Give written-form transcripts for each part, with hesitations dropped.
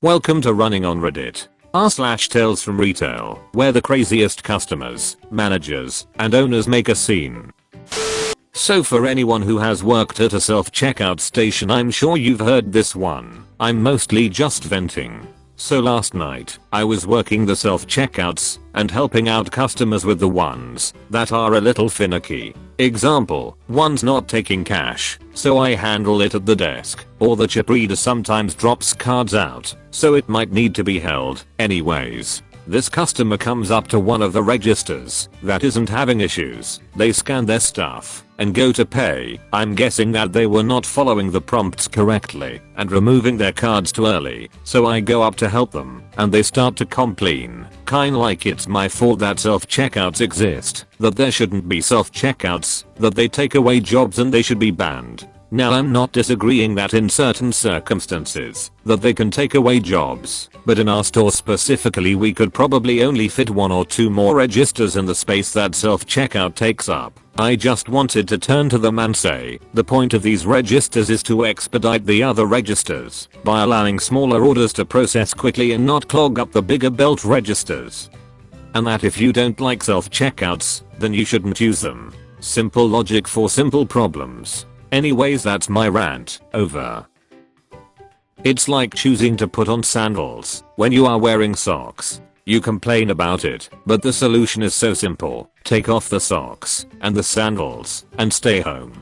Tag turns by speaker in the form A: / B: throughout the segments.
A: Welcome to Running on Reddit, r/Tales from Retail, where the craziest customers, managers, and owners make a scene. So for anyone who has worked at a self-checkout station, I'm sure you've heard this one. I'm mostly just venting. So last night, I was working the self-checkouts and helping out customers with the ones that are a little finicky. Example, one's not taking cash, so I handle it at the desk, or the chip reader sometimes drops cards out, so it might need to be held. Anyways, this customer comes up to one of the registers that isn't having issues. They scan their stuff and go to pay. I'm guessing that they were not following the prompts correctly and removing their cards too early. So I go up to help them and they start to complain. Kinda like it's my fault that self-checkouts exist, that there shouldn't be self-checkouts, that they take away jobs and they should be banned. Now I'm not disagreeing that in certain circumstances that they can take away jobs, but in our store specifically we could probably only fit 1 or 2 more registers in the space that self-checkout takes up. I just wanted to turn to them and say, the point of these registers is to expedite the other registers by allowing smaller orders to process quickly and not clog up the bigger belt registers. And that if you don't like self-checkouts, then you shouldn't use them. Simple logic for simple problems. Anyways, that's my rant, over. It's like choosing to put on sandals when you are wearing socks. You complain about it, but the solution is so simple. Take off the socks and the sandals and stay home.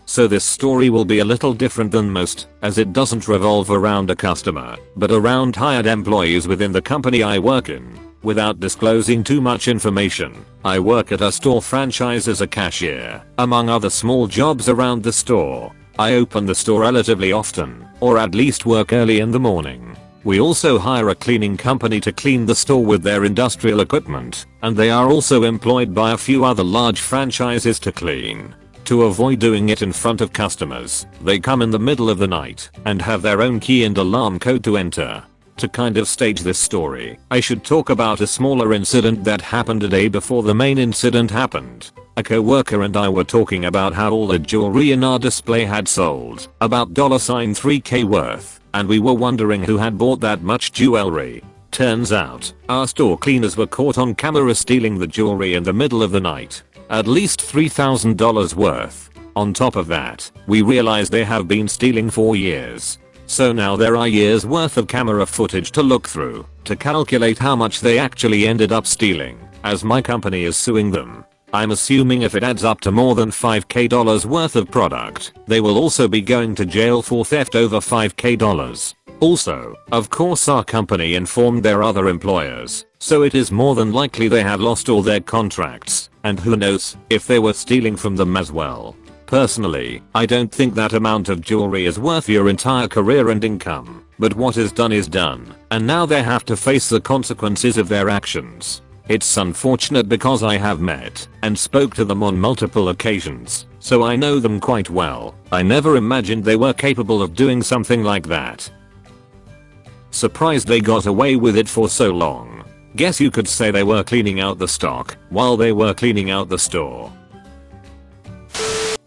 A: So this story will be a little different than most, as it doesn't revolve around a customer, but around hired employees within the company I work in. Without disclosing too much information, I work at a store franchise as a cashier, among other small jobs around the store. I open the store relatively often, or at least work early in the morning. We also hire a cleaning company to clean the store with their industrial equipment, and they are also employed by a few other large franchises to clean. To avoid doing it in front of customers, they come in the middle of the night and have their own key and alarm code to enter. To kind of stage this story, I should talk about a smaller incident that happened a day before the main incident happened. A co-worker and I were talking about how all the jewelry in our display had sold about $3K worth, and we were wondering who had bought that much jewelry. Turns out, our store cleaners were caught on camera stealing the jewelry in the middle of the night. At least $3,000 worth. On top of that, we realized they have been stealing for years. So now there are years worth of camera footage to look through to calculate how much they actually ended up stealing, as my company is suing them. I'm assuming if it adds up to more than $5K worth of product, they will also be going to jail for theft over $5K. Also, of course our company informed their other employers, so it is more than likely they have lost all their contracts, and who knows if they were stealing from them as well. Personally, I don't think that amount of jewelry is worth your entire career and income, but what is done is done, and now they have to face the consequences of their actions. It's unfortunate because I have met and spoke to them on multiple occasions, so I know them quite well. I never imagined they were capable of doing something like that. Surprised they got away with it for so long. Guess you could say they were cleaning out the stock while they were cleaning out the store.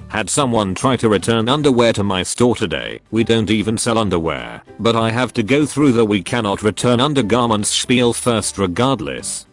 A: Had someone try to return underwear to my store today. We don't even sell underwear, but I have to go through the we cannot return undergarments spiel first regardless.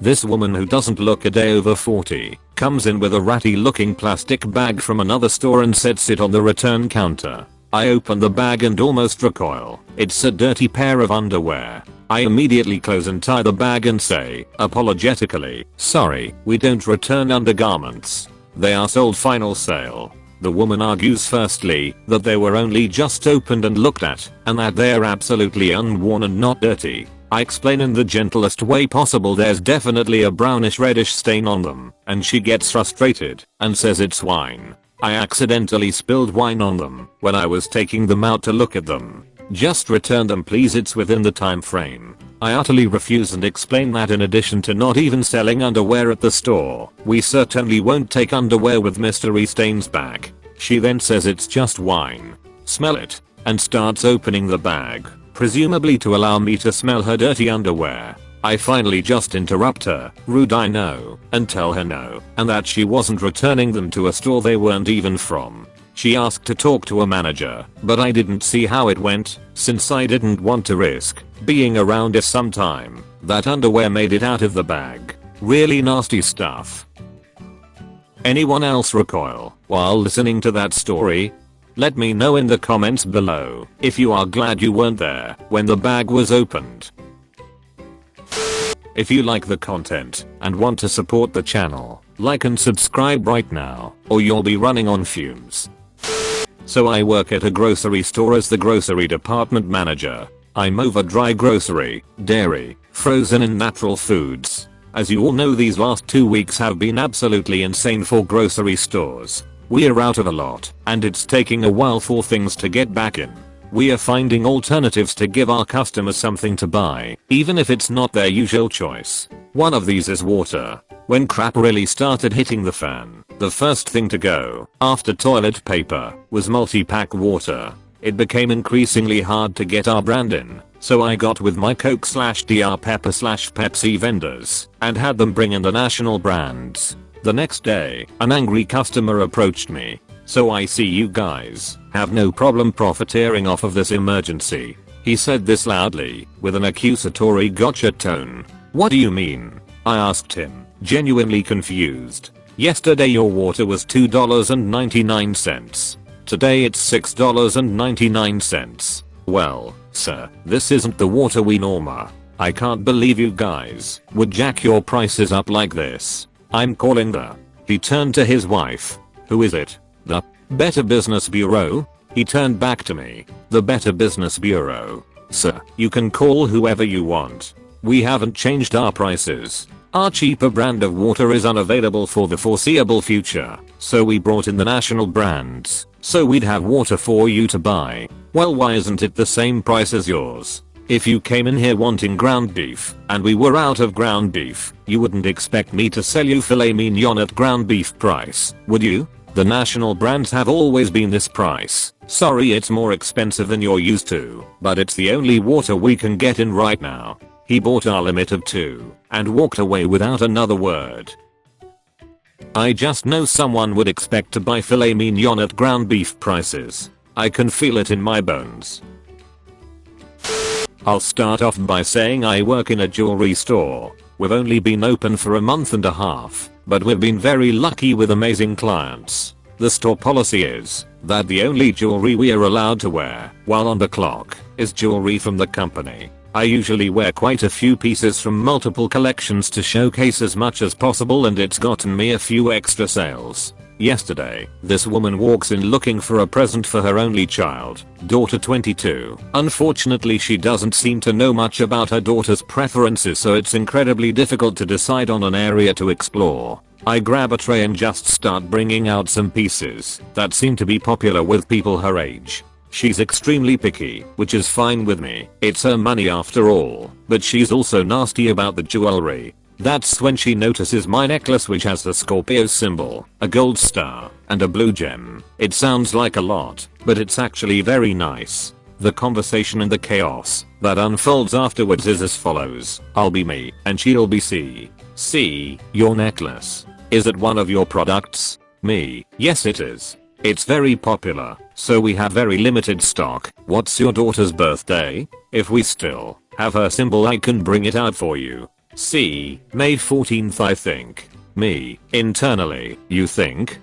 A: This woman, who doesn't look a day over 40, comes in with a ratty looking plastic bag from another store and sets it on the return counter. I open the bag and almost recoil. It's a dirty pair of underwear. I immediately close and tie the bag and say, apologetically, sorry, we don't return undergarments. They are sold final sale. The woman argues firstly that they were only just opened and looked at, and that they are absolutely unworn and not dirty. I explain in the gentlest way possible there's definitely a brownish reddish stain on them, and she gets frustrated and says it's wine. I accidentally spilled wine on them when I was taking them out to look at them. Just return them please, it's within the time frame. I utterly refuse and explain that in addition to not even selling underwear at the store, we certainly won't take underwear with mystery stains back. She then says it's just wine. Smell it, and starts opening the bag, presumably to allow me to smell her dirty underwear. I finally just interrupt her, rude I know, and tell her no, and that she wasn't returning them to a store they weren't even from. She asked to talk to a manager, but I didn't see how it went, since I didn't want to risk being around it sometime. That underwear made it out of the bag. Really nasty stuff. Anyone else recoil while listening to that story? Let me know in the comments below if you are glad you weren't there when the bag was opened. If you like the content and want to support the channel, like and subscribe right now, or you'll be running on fumes. So I work at a grocery store as the grocery department manager. I'm over dry grocery, dairy, frozen and natural foods. As you all know, these last 2 weeks have been absolutely insane for grocery stores. We're out of a lot, and it's taking a while for things to get back in. We are finding alternatives to give our customers something to buy, even if it's not their usual choice. One of these is water. When crap really started hitting the fan, the first thing to go, after toilet paper, was multi-pack water. It became increasingly hard to get our brand in, so I got with my Coke/Dr Pepper/Pepsi vendors, and had them bring in the national brands. The next day, an angry customer approached me. "So I see you guys have no problem profiteering off of this emergency." He said this loudly, with an accusatory gotcha tone. "What do you mean?" I asked him, genuinely confused. "Yesterday your water was $2.99. Today it's $6.99. Well, sir, this isn't the water we norma. I can't believe you guys would jack your prices up like this. I'm calling the..." He turned to his wife. "Who is it? The Better Business Bureau?" He turned back to me. "The Better Business Bureau. Sir, you can call whoever you want. We haven't changed our prices. Our cheaper brand of water is unavailable for the foreseeable future, so we brought in the national brands, so we'd have water for you to buy." "Well, why isn't it the same price as yours? If you came in here wanting ground beef, and we were out of ground beef, you wouldn't expect me to sell you filet mignon at ground beef price, would you? The national brands have always been this price. Sorry it's more expensive than you're used to, but it's the only water we can get in right now." He bought our limit of 2, and walked away without another word. I just know someone would expect to buy filet mignon at ground beef prices. I can feel it in my bones. I'll start off by saying I work in a jewelry store. We've only been open for a month and a half, but we've been very lucky with amazing clients. The store policy is that the only jewelry we are allowed to wear while on the clock is jewelry from the company. I usually wear quite a few pieces from multiple collections to showcase as much as possible, and it's gotten me a few extra sales. Yesterday, this woman walks in looking for a present for her only child, daughter 22. Unfortunately, she doesn't seem to know much about her daughter's preferences, so it's incredibly difficult to decide on an area to explore. I grab a tray and just start bringing out some pieces that seem to be popular with people her age. She's extremely picky, which is fine with me. It's her money after all, but she's also nasty about the jewelry. That's when she notices my necklace, which has the Scorpio symbol, a gold star, and a blue gem. It sounds like a lot, but it's actually very nice. The conversation and the chaos that unfolds afterwards is as follows. I'll be me, and she'll be C. "C, your necklace. Is it one of your products?" Me, "Yes it is. It's very popular, so we have very limited stock. What's your daughter's birthday? If we still have her symbol, I can bring it out for you." C, "May 14th I think." Me, internally, "You think?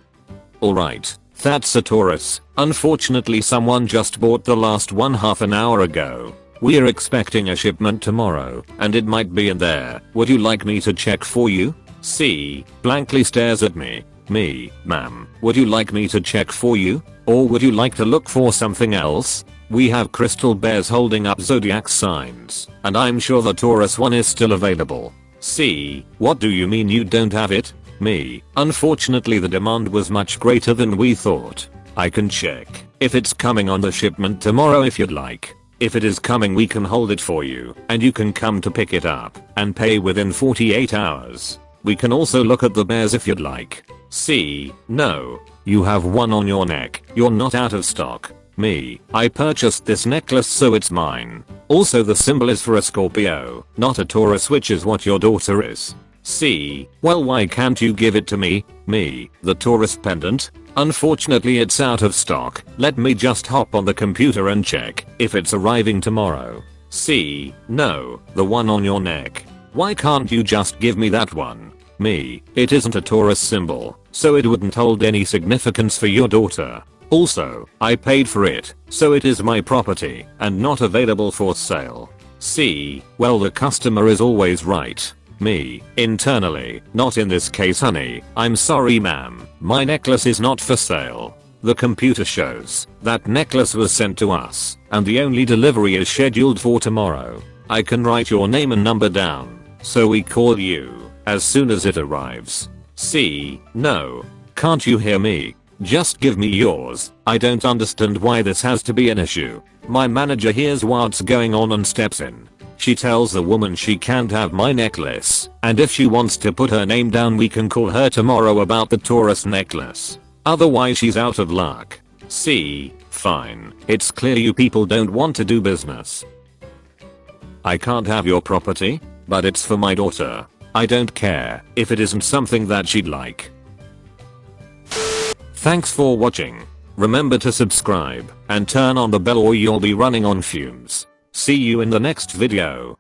A: Alright, that's a Taurus. Unfortunately someone just bought the last one half an hour ago. We're expecting a shipment tomorrow, and it might be in there. Would you like me to check for you?" C, blankly stares at me. Me, "Ma'am, would you like me to check for you? Or would you like to look for something else? We have crystal bears holding up zodiac signs, and I'm sure the Taurus one is still available." C, "What do you mean you don't have it?" Me, "Unfortunately the demand was much greater than we thought. I can check if it's coming on the shipment tomorrow if you'd like. If it is coming, we can hold it for you, and you can come to pick it up and pay within 48 hours. We can also look at the bears if you'd like." C, "No. You have one on your neck. You're not out of stock." Me, "I purchased this necklace so it's mine. Also the symbol is for a Scorpio, not a Taurus, which is what your daughter is." C, "Well, why can't you give it to me?" Me, "The Taurus pendant? Unfortunately it's out of stock. Let me just hop on the computer and check if it's arriving tomorrow. C. No, the one on your neck. Why can't you just give me that one? Me. It isn't a Taurus symbol, so it wouldn't hold any significance for your daughter. Also, I paid for it, so it is my property and not available for sale. C. Well, the customer is always right. Me. Internally, not in this case, honey. I'm sorry, ma'am. My necklace is not for sale. The computer shows that necklace was sent to us, and the only delivery is scheduled for tomorrow. I can write your name and number down, so we call you as soon as it arrives. C. No. Can't you hear me? Just give me yours. I don't understand why this has to be an issue. My manager hears what's going on and steps in. She tells the woman she can't have my necklace, and if she wants to put her name down we can call her tomorrow about the Taurus necklace. Otherwise she's out of luck. C. Fine. It's clear you people don't want to do business. I can't have your property, but it's for my daughter. I don't care if it isn't something that she'd like. Thanks for watching. Remember to subscribe and turn on the bell or you'll be running on fumes. See you in the next video.